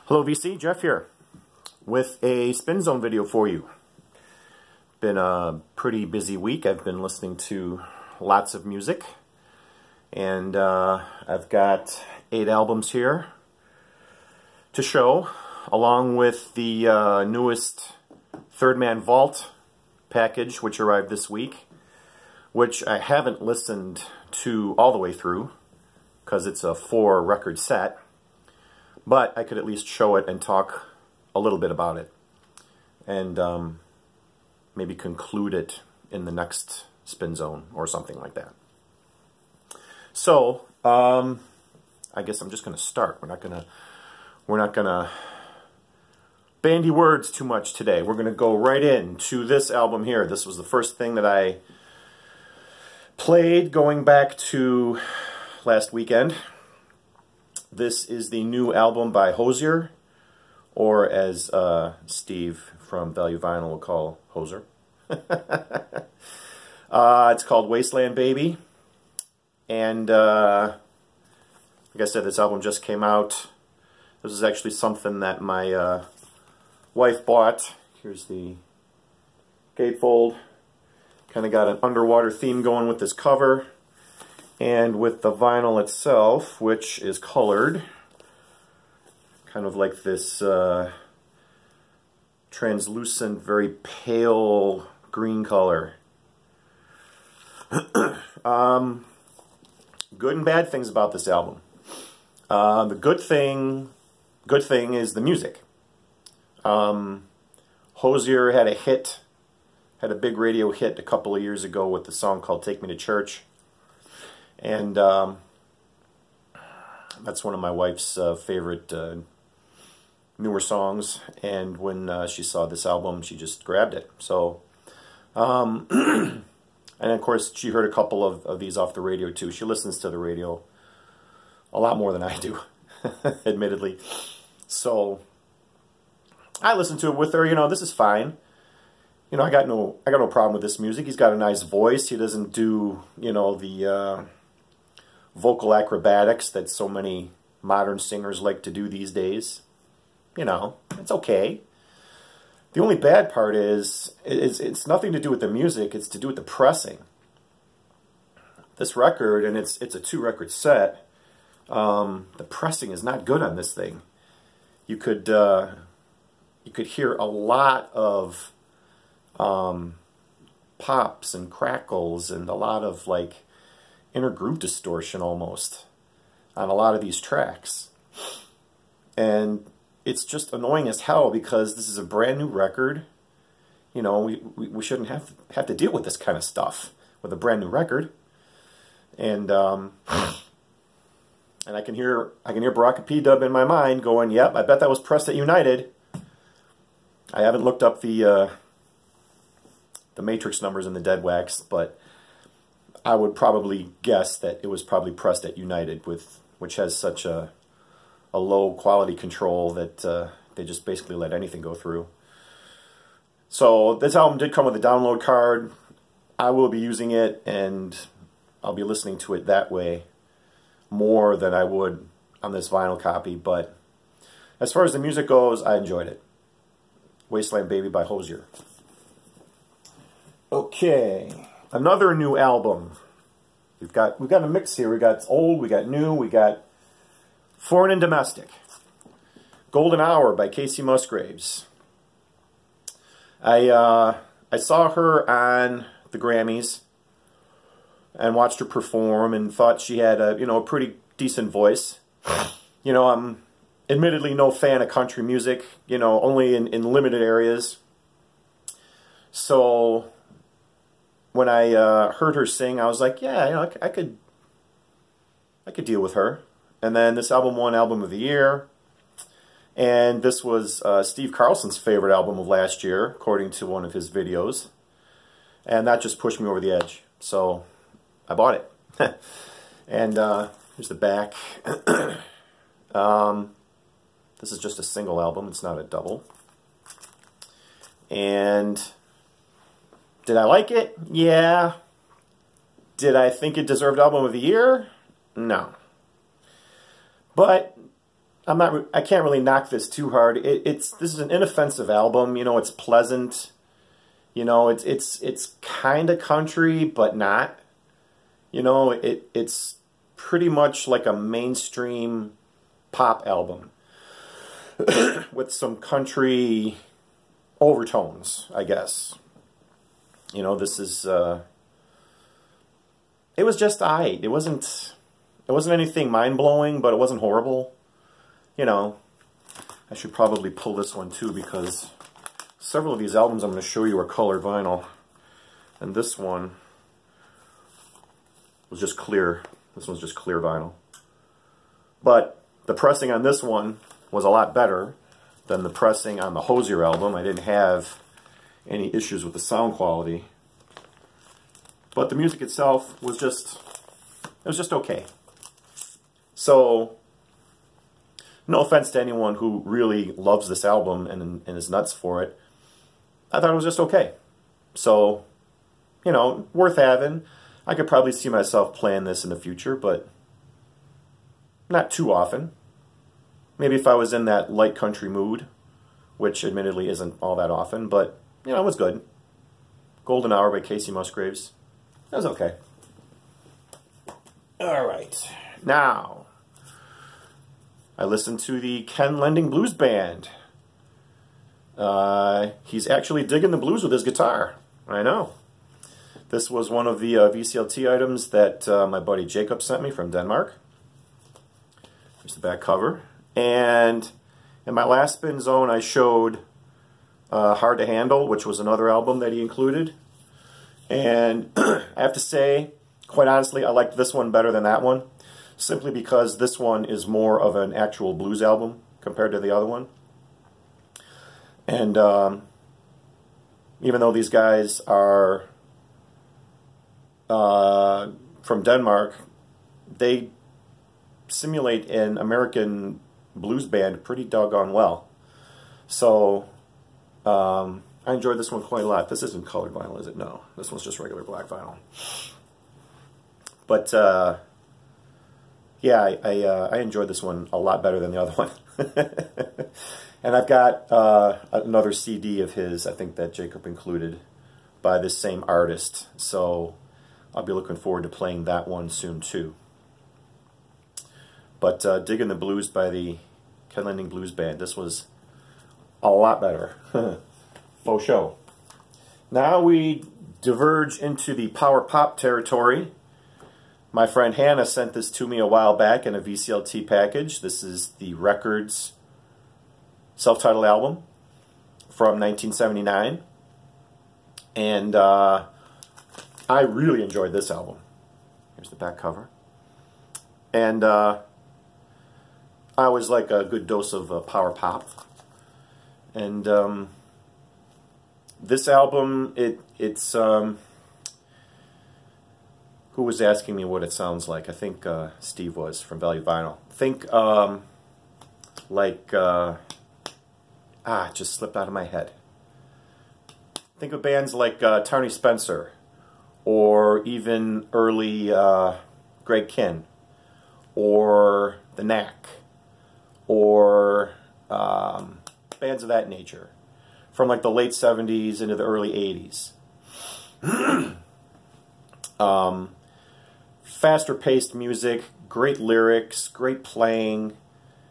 Hello VC, Jeff here with a Spin Zone video for you. Been a pretty busy week. I've been listening to lots of music, and I've got 8 albums here to show, along with the newest Third Man Vault package, which arrived this week, which I haven't listened to all the way through because it's a 4-record set. But I could at least show it and talk a little bit about it, and maybe conclude it in the next Spin Zone or something like that. So I guess I'm just going to start. We're not gonna bandy words too much today. We're going to go right into this album here. This was the first thing that I played going back to last weekend. This is the new album by Hozier, or as Steve from Value Vinyl will call Hoser. It's called Wasteland Baby, and like I said, this album just came out. This is actually something that my wife bought. Here's the gatefold. Kind of got an underwater theme going with this cover. And with the vinyl itself, which is colored, kind of like this translucent, very pale green color. Good and bad things about this album. The good thing is the music. Hozier had a big radio hit a couple of years ago with the song called "Take Me to Church." And that's one of my wife's favorite newer songs. And when she saw this album, she just grabbed it. So, and of course, she heard a couple of these off the radio too. She listens to the radio a lot more than I do, admittedly. So I listened to it with her. You know, this is fine. You know, I got no problem with this music. He's got a nice voice. He doesn't do, you know, the vocal acrobatics that so many modern singers like to do these days. You know, it's okay. The only bad part is it's nothing to do with the music, it's to do with the pressing. This record, and it's a 2-record set, the pressing is not good on this thing. You could hear a lot of pops and crackles and a lot of like inner groove distortion almost on a lot of these tracks, and it's just annoying as hell because this is a brand new record. You know, we shouldn't have to deal with this kind of stuff with a brand new record. And I can hear Baraka P-Dub in my mind going, "Yep, I bet that was pressed at United." I haven't looked up the matrix numbers in the dead wax, but I would probably guess that it was probably pressed at United, which has such a low quality control that they just basically let anything go through. So this album did come with a download card. I will be using it, and I'll be listening to it that way more than I would on this vinyl copy. But as far as the music goes, I enjoyed it. Wasteland Baby by Hozier. Okay, another new album. We've got a mix here. We got old, we got new, we got foreign and domestic. Golden Hour by Casey Musgraves. I saw her on the Grammys and watched her perform and thought she had a pretty decent voice. You know, I'm admittedly no fan of country music. You know, only in limited areas. So when I heard her sing, I was like, yeah, you know, I could deal with her. And then this album won Album of the Year, and this was Steve Carlson's favorite album of last year, according to one of his videos, and that just pushed me over the edge. So I bought it. And here's the back. This is just a single album; it's not a double. And did I like it? Yeah. Did I think it deserved Album of the Year? No. But I can't really knock this too hard. This is an inoffensive album. You know, it's pleasant. You know, it's kind of country, but not. You know, it's pretty much like a mainstream pop album with some country overtones, I guess. You know, this is it was just aight. It wasn't anything mind-blowing, but it wasn't horrible. You know, I should probably pull this one too, because several of these albums I'm going to show you are colored vinyl. And this one was just clear. This one's just clear vinyl. But the pressing on this one was a lot better than the pressing on the Hozier album. I didn't have any issues with the sound quality. But the music itself was just, it was just okay. So, no offense to anyone who really loves this album and is nuts for it. I thought it was just okay. So, you know, worth having. I could probably see myself playing this in the future, but not too often. Maybe if I was in that light country mood, which admittedly isn't all that often, but, you know, it was good. Golden Hour by Casey Musgraves. That was okay. All right. Now, I listened to the Ken Lending Blues Band. He's actually digging the blues with his guitar. I know. This was one of the VCLT items that my buddy Jacob sent me from Denmark. Here's the back cover. And in my last Spin Zone, I showed Hard to Handle, which was another album that he included. And I have to say, quite honestly, I liked this one better than that one, simply because this one is more of an actual blues album compared to the other one. And even though these guys are from Denmark, they simulate an American blues band pretty doggone well. So I enjoyed this one quite a lot. This isn't colored vinyl, is it? No. This one's just regular black vinyl. But yeah, I enjoyed this one a lot better than the other one. And I've got another CD of his, I think that Jacob included, by this same artist. So I'll be looking forward to playing that one soon too. But Digging the Blues by the Ken Lending Blues Band, this was a lot better. Faux show. Now we diverge into the power pop territory. My friend Hannah sent this to me a while back in a VCLT package. This is the Records self-titled album from 1979. And I really enjoyed this album. Here's the back cover. And I always like a good dose of power pop. And this album, it's who was asking me what it sounds like? I think Steve was from Value Vinyl. Think like it just slipped out of my head. Think of bands like Tony Spencer, or even early Greg Kihn, or The Knack, or bands of that nature, from like the late 70s into the early 80s. Faster paced music, great lyrics, great playing,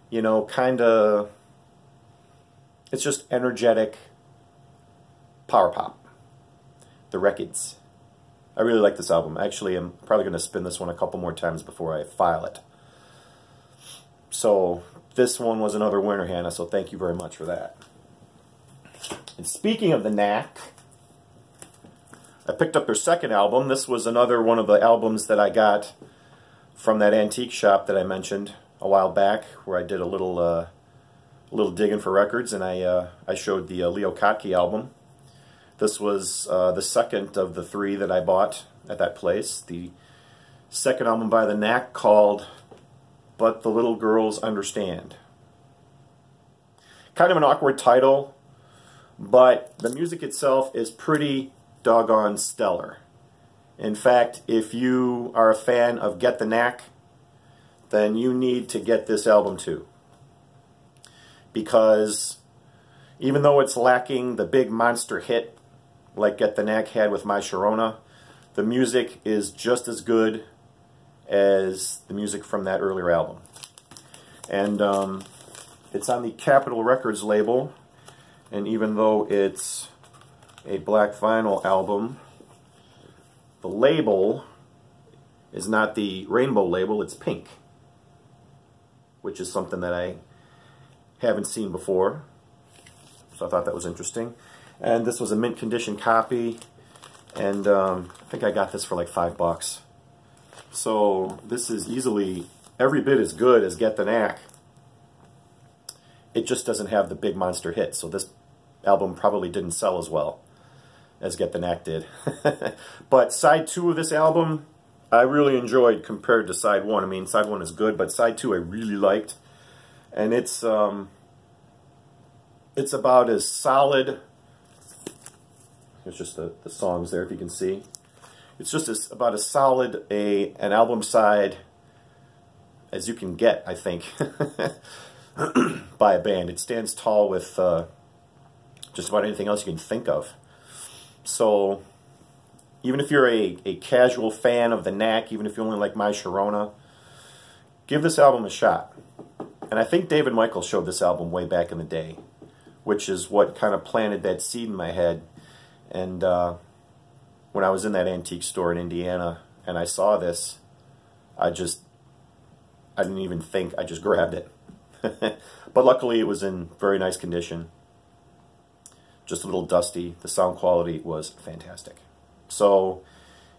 you know, kind of, it's just energetic power pop. The Records. I really like this album. Actually, I'm probably going to spin this one a couple more times before I file it. So, this one was another winner, Hannah, so thank you very much for that. And speaking of The Knack, I picked up their second album. This was another one of the albums that I got from that antique shop that I mentioned a while back, where I did a little digging for records, and I showed the Leo Kottke album. This was the second of the three that I bought at that place. The second album by The Knack, called But the Little Girls Understand. Kind of an awkward title, but the music itself is pretty doggone stellar. In fact, if you are a fan of Get the Knack, then you need to get this album too. because even though it's lacking the big monster hit like Get the Knack had with My Sharona, the music is just as good as the music from that earlier album. And it's on the Capitol Records label, and even though it's a black vinyl album, the label is not the rainbow label, it's pink, which is something that I haven't seen before, so I thought that was interesting. And this was a mint condition copy, and I think I got this for like $5. So this is easily every bit as good as Get the Knack. It just doesn't have the big monster hit, so this album probably didn't sell as well as Get the Knack did. But side 2 of this album, I really enjoyed compared to side 1. I mean, side 1 is good, but side 2 I really liked. And it's about as solid. Here's just the songs there, if you can see. It's just about as solid an album side as you can get, I think, by a band. It stands tall with just about anything else you can think of. So even if you're a casual fan of the Knack, even if you only like My Sharona, give this album a shot. And I think David Michael showed this album way back in the day, which is what kind of planted that seed in my head. And when I was in that antique store in Indiana and I saw this, I didn't even think, I just grabbed it. But luckily it was in very nice condition. Just a little dusty. The sound quality was fantastic. So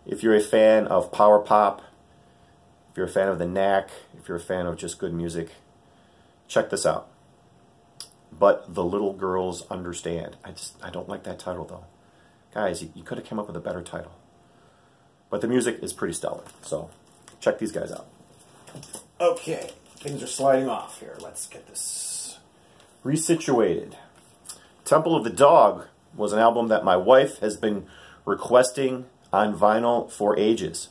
if you're a fan of power pop, if you're a fan of the Knack, if you're a fan of just good music, check this out. But the Little Girls Understand. I don't like that title though. Guys, you could have come up with a better title. But the music is pretty stellar. So check these guys out. Okay, things are sliding off here. Let's get this resituated. Temple of the Dog was an album that my wife has been requesting on vinyl for ages.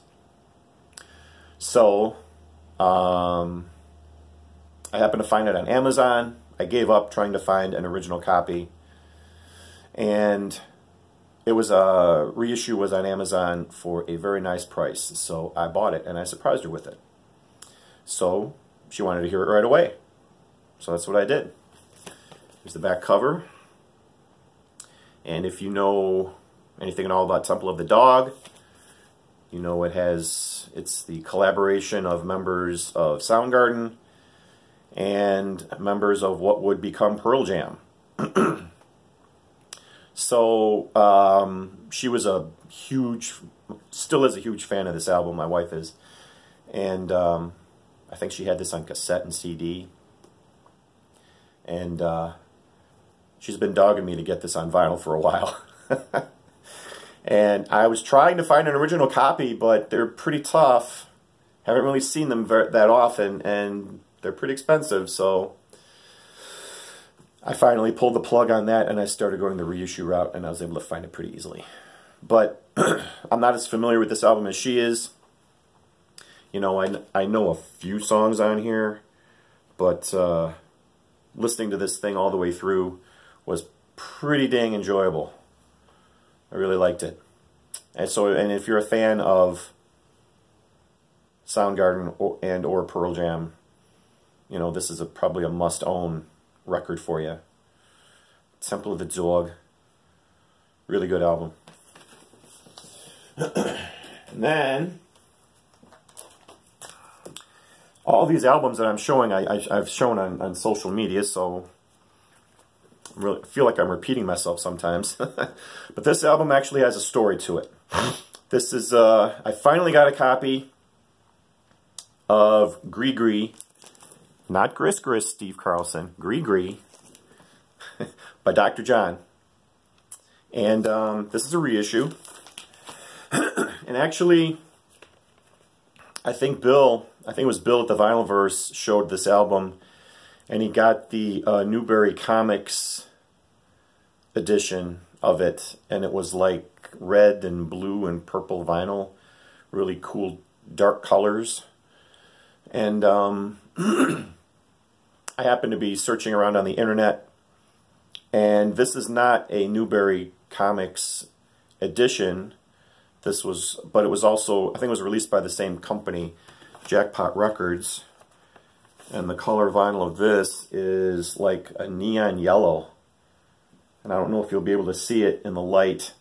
So, I happened to find it on Amazon. I gave up trying to find an original copy. And it was a reissue, was on Amazon for a very nice price. So I bought it and I surprised her with it. So she wanted to hear it right away. So that's what I did. Here's the back cover. And if you know anything at all about Temple of the Dog, you know it's the collaboration of members of Soundgarden and members of what would become Pearl Jam. So she was still is a huge fan of this album, my wife is. And I think she had this on cassette and CD. And she's been dogging me to get this on vinyl for a while. And I was trying to find an original copy, but they're pretty tough. Haven't really seen them that often, and they're pretty expensive, so I finally pulled the plug on that, and I started going the reissue route, and I was able to find it pretty easily. But I'm not as familiar with this album as she is. You know, I know a few songs on here, but listening to this thing all the way through was pretty dang enjoyable. I really liked it. And if you're a fan of Soundgarden or Pearl Jam, you know, this is probably a must-own record for you. Temple of the Dog. Really good album. And then all these albums that I'm showing, I've shown on social media, so I really feel like I'm repeating myself sometimes. But this album actually has a story to it. This is, I finally got a copy of Gris Gris, not Gris Gris, Steve Carlson, Gris Gris, by Dr. John. And this is a reissue. And actually, I think it was Bill at the Vinyl Verse showed this album, and he got the Newberry Comics edition of it, and it was like red and blue and purple vinyl, really cool dark colors. And I happened to be searching around on the internet, and this is not a Newbery Comics edition. But it was also, I think it was released by the same company, Jackpot Records. And the color vinyl of this is like a neon yellow. And I don't know if you'll be able to see it in the light,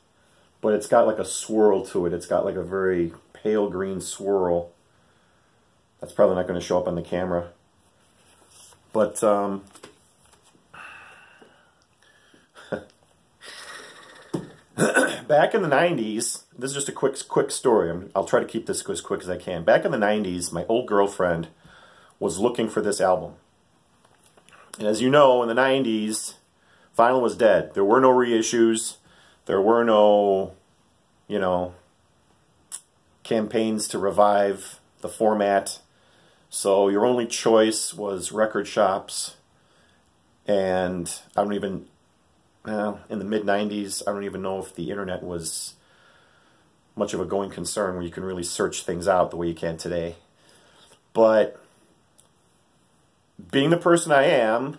but it's got like a swirl to it. It's got like a very pale green swirl. That's probably not going to show up on the camera. But, back in the 90s, this is just a quick story. I'll try to keep this as quick as I can. Back in the 90s, my old girlfriend was looking for this album. And as you know, in the 90s, vinyl was dead. There were no reissues. There were no, you know, campaigns to revive the format. So your only choice was record shops. And I don't even... in the mid-90s, I don't even know if the internet was much of a going concern where you can really search things out the way you can today. But being the person I am,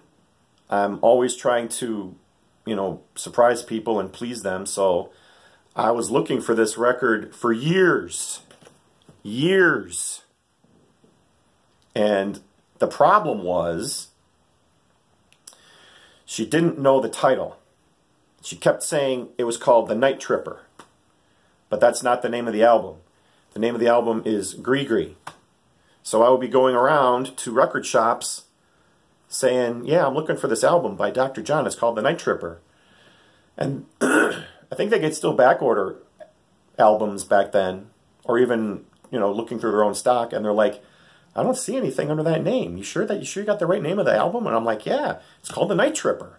I'm always trying to, you know, surprise people and please them. So I was looking for this record for years. Years. And the problem was she didn't know the title. She kept saying it was called The Night Tripper. But that's not the name of the album. The name of the album is Gris Gris. So I would be going around to record shops saying, yeah, I'm looking for this album by Dr. John. It's called The Night Tripper. And I think they could still back order albums back then. Or even, you know, looking through their own stock. And they're like, I don't see anything under that name. You sure you got the right name of the album? And I'm like, yeah, it's called The Night Tripper.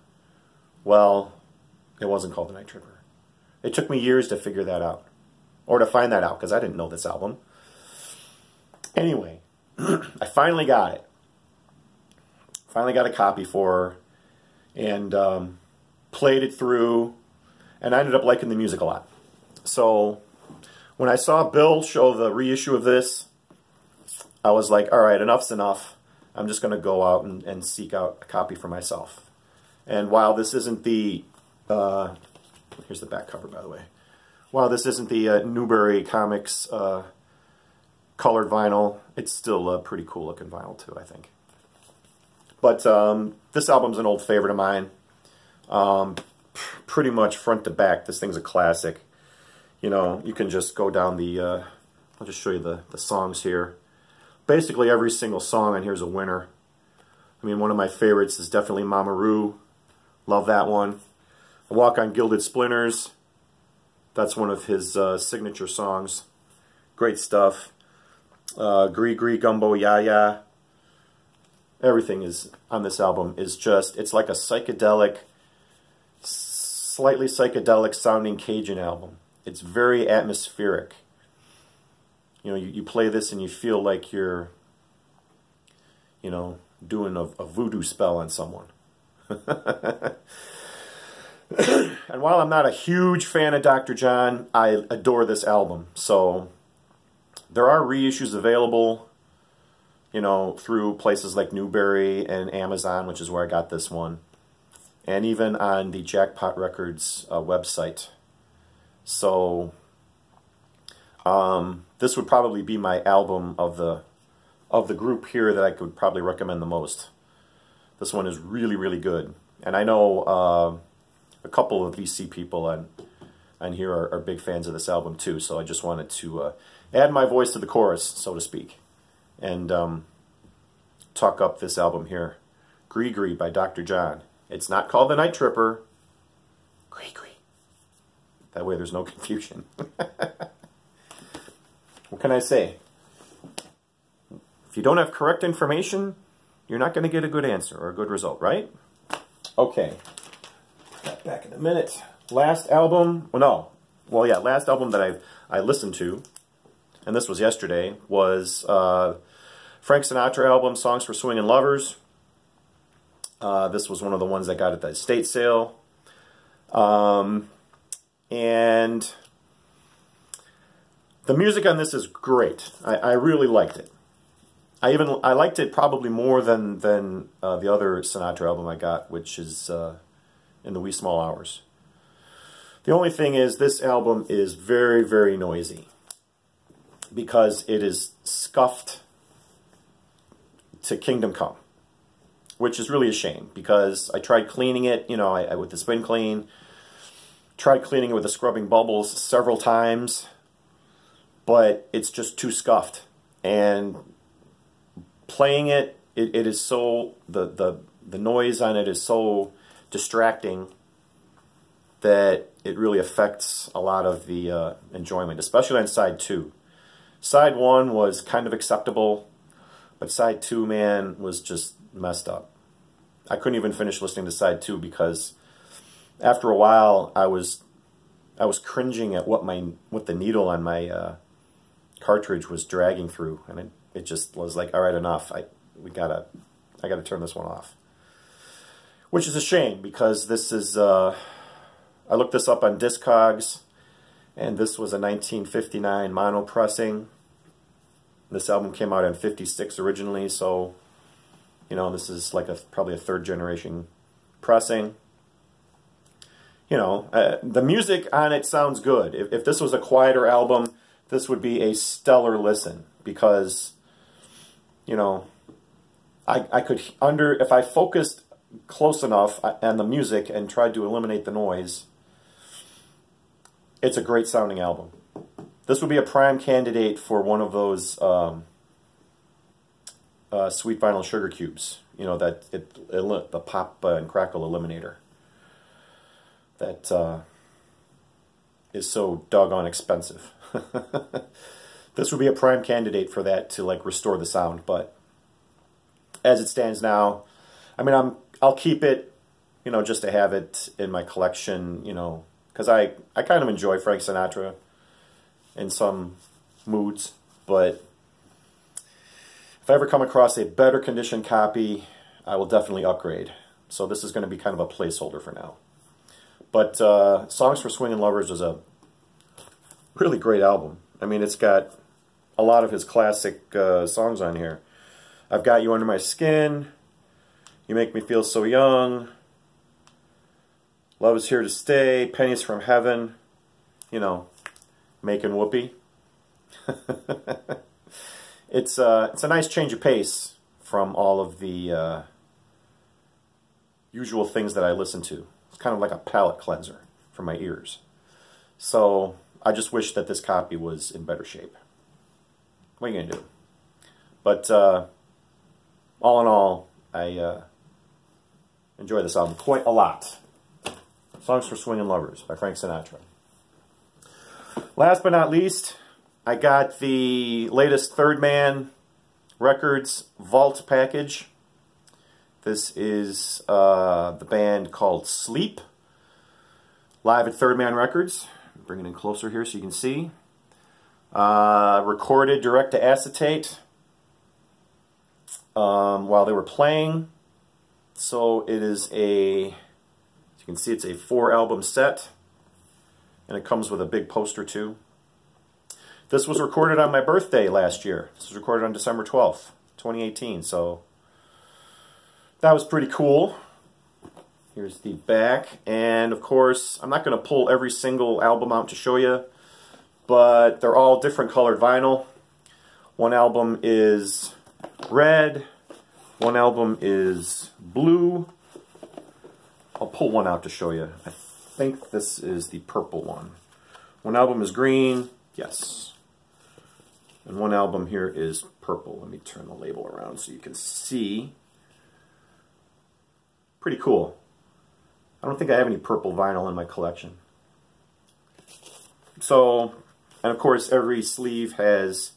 Well... it wasn't called The Night Tripper. It took me years to figure that out. Or to find that out, because I didn't know this album. Anyway, I finally got it. Finally got a copy for her. And played it through. And I ended up liking the music a lot. So, when I saw Bill show the reissue of this, I was like, alright, enough's enough. I'm just going to go out and seek out a copy for myself. And while this isn't the... here's the back cover, by the way. While this isn't the Newbery Comics colored vinyl, it's still a pretty cool looking vinyl too, I think. But this album's an old favorite of mine. Pretty much front to back, this thing's a classic. You know, you can just go down the... I'll just show you the songs here. Basically every single song on here is a winner. I mean, one of my favorites is definitely Mama Roo. Love that one. Walk on Gilded Splinters. That's one of his signature songs. Great stuff. Gris Gris Gumbo Ya Ya. Everything is on this album is just, it's like a psychedelic, slightly psychedelic sounding Cajun album. It's very atmospheric. You know, you play this and you feel like you're, you know, doing a voodoo spell on someone. And while I'm not a huge fan of Dr. John, I adore this album. So there are reissues available, you know, through places like Newbery and Amazon, which is where I got this one. And even on the Jackpot Records website. So this would probably be my album of the group here that I could probably recommend the most. This one is really, really good. And I know a couple of VC people on here are big fans of this album too, so I just wanted to add my voice to the chorus, so to speak, and talk up this album here, Gris Gris by Dr. John. It's not called The Night Tripper. Gris Gris. That way there's no confusion. What can I say? If you don't have correct information, you're not going to get a good answer or a good result, right? Okay. Back in a minute. Last album, last album that I listened to, and this was yesterday, was Frank Sinatra album, Songs for Swingin' Lovers. This was one of the ones that got at the estate sale. And the music on this is great. I really liked it. I liked it probably more than the other Sinatra album I got, which is In the Wee Small Hours. The only thing is, this album is very, very noisy because it is scuffed to Kingdom Come, which is really a shame because I tried cleaning it, you know, with the Spin Clean, tried cleaning it with the Scrubbing Bubbles several times, but it's just too scuffed. And playing it, it is so, the noise on it is so distracting that it really affects a lot of the enjoyment, especially on side 2. Side 1 was kind of acceptable, but side 2, man, was just messed up. I couldn't even finish listening to side 2 because after a while I was cringing at what the needle on my cartridge was dragging through, and it just was like, all right, enough. I gotta turn this one off. Which is a shame because this is I looked this up on Discogs, and this was a 1959 mono pressing. This album came out in '56 originally, so you know, this is like probably a 3rd generation pressing. You know, the music on it sounds good. If this was a quieter album, this would be a stellar listen because, you know, I could if I focused close enough on the music and tried to eliminate the noise, it's a great sounding album. This would be a prime candidate for one of those sweet vinyl sugar cubes, you know, the pop and crackle eliminator that is so doggone expensive. This would be a prime candidate for that to like restore the sound, but as it stands now, I mean, I'll keep it, you know, just to have it in my collection, you know, because I kind of enjoy Frank Sinatra in some moods, but if I ever come across a better condition copy, I will definitely upgrade. So this is going to be kind of a placeholder for now. But Songs for Swingin' Lovers is a really great album. I mean, it's got a lot of his classic songs on here. I've Got You Under My Skin, You Make Me Feel So Young, Love Is Here to Stay, Pennies from Heaven, you know, Making Whoopee. It's a nice change of pace from all of the usual things that I listen to. It's kind of like a palate cleanser for my ears. So I just wish that this copy was in better shape. What are you going to do? But all in all, I enjoy this album quite a lot. Songs for Swingin' Lovers by Frank Sinatra. Last but not least, I got the latest Third Man Records Vault package. This is the band called Sleep, live at Third Man Records. Bring it in closer here so you can see. Recorded direct to acetate while they were playing. So it is as you can see, it's a 4-album set, and it comes with a big poster too. This was recorded on my birthday last year. This was recorded on December 12th, 2018, so that was pretty cool. Here's the back, and of course, I'm not going to pull every single album out to show you, but they're all different colored vinyl. One album is red, one album is blue. I'll pull one out to show you. I think this is the purple one. One album is green, yes. And one album here is purple. Let me turn the label around so you can see. Pretty cool. I don't think I have any purple vinyl in my collection. So, and of course every sleeve has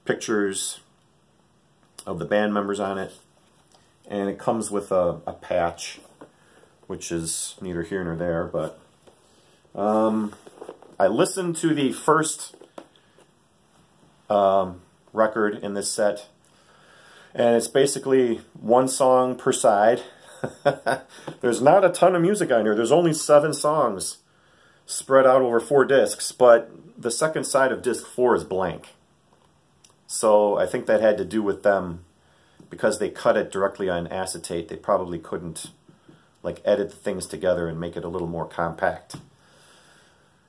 pictures of the band members on it. And it comes with a patch, which is neither here nor there, but I listened to the first record in this set, and it's basically one song per side. There's not a ton of music on here. There's only 7 songs spread out over 4 discs, but the second side of disc 4 is blank. So I think that had to do with them, because they cut it directly on acetate. They probably couldn't like edit the things together and make it a little more compact.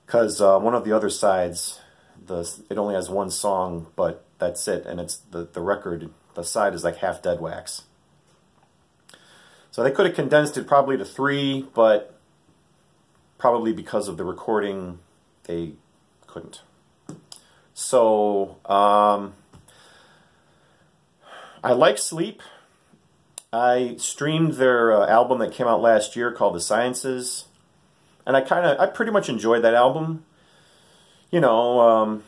Because one of the other sides, it only has one song, but that's it, and it's the record. The side is like half dead wax. So they could have condensed it probably to 3, but probably because of the recording, they couldn't. So I like Sleep. I streamed their album that came out last year called The Sciences, and I pretty much enjoyed that album. You know,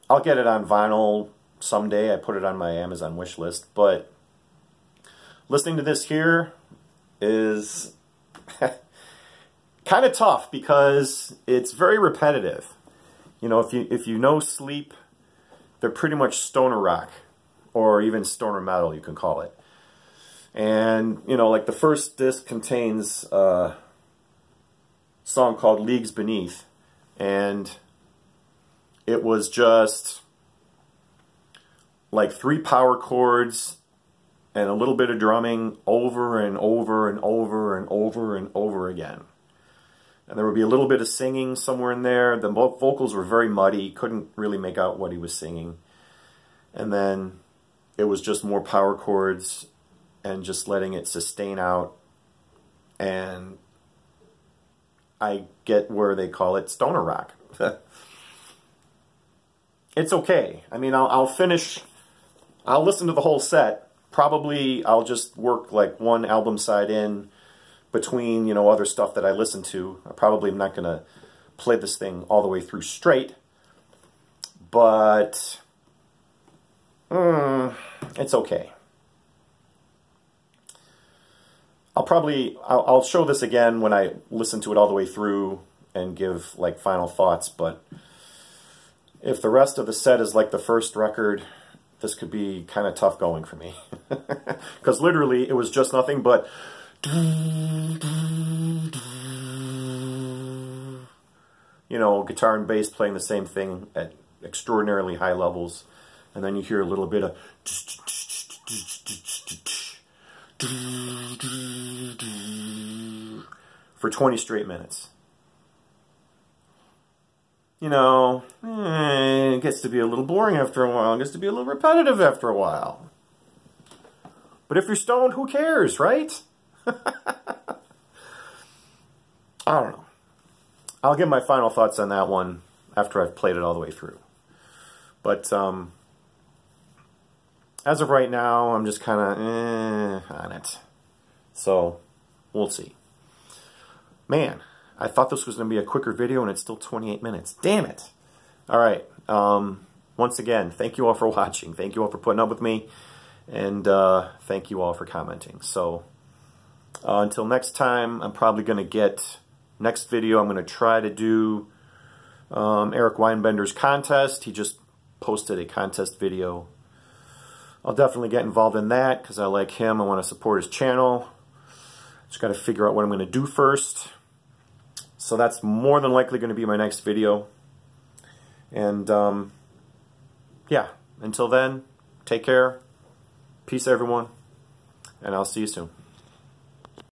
I'll get it on vinyl someday. I put it on my Amazon wish list, but listening to this here is kind of tough because it's very repetitive. You know, if you know Sleep, they're pretty much stoner rock, or even stoner metal, you can call it. And, you know, like the first disc contains a song called Leagues Beneath, and it was just like 3 power chords and a little bit of drumming over and over and over and over and over again. And there would be a little bit of singing somewhere in there. The vocals were very muddy, couldn't really make out what he was singing. And then it was just more power chords and just letting it sustain out. And I get where they call it stoner rock. It's okay. I mean, I'll listen to the whole set. Probably I'll just work like one album side in between, you know, other stuff that I listen to. I probably am not going to play this thing all the way through straight. But it's okay. I'll show this again when I listen to it all the way through and give like final thoughts, but if the rest of the set is like the first record, this could be kind of tough going for me. Because literally it was just nothing but you know, guitar and bass playing the same thing at extraordinarily high levels, and then you hear a little bit of for 20 straight minutes. You know, it gets to be a little boring after a while. It gets to be a little repetitive after a while. But if you're stoned, who cares, right? I don't know. I'll give my final thoughts on that one after I've played it all the way through. But as of right now, I'm just kind of on it. So, we'll see. Man, I thought this was going to be a quicker video, and it's still 28 minutes. Damn it! All right. Once again, thank you all for watching. Thank you all for putting up with me. And thank you all for commenting. So, until next time, I'm probably going to get... Next video, I'm going to try to do Eric Weinbender's contest. He just posted a contest video. I'll definitely get involved in that because I like him. I want to support his channel. Just got to figure out what I'm going to do first. So that's more than likely going to be my next video. And yeah, until then, take care. Peace, everyone. And I'll see you soon.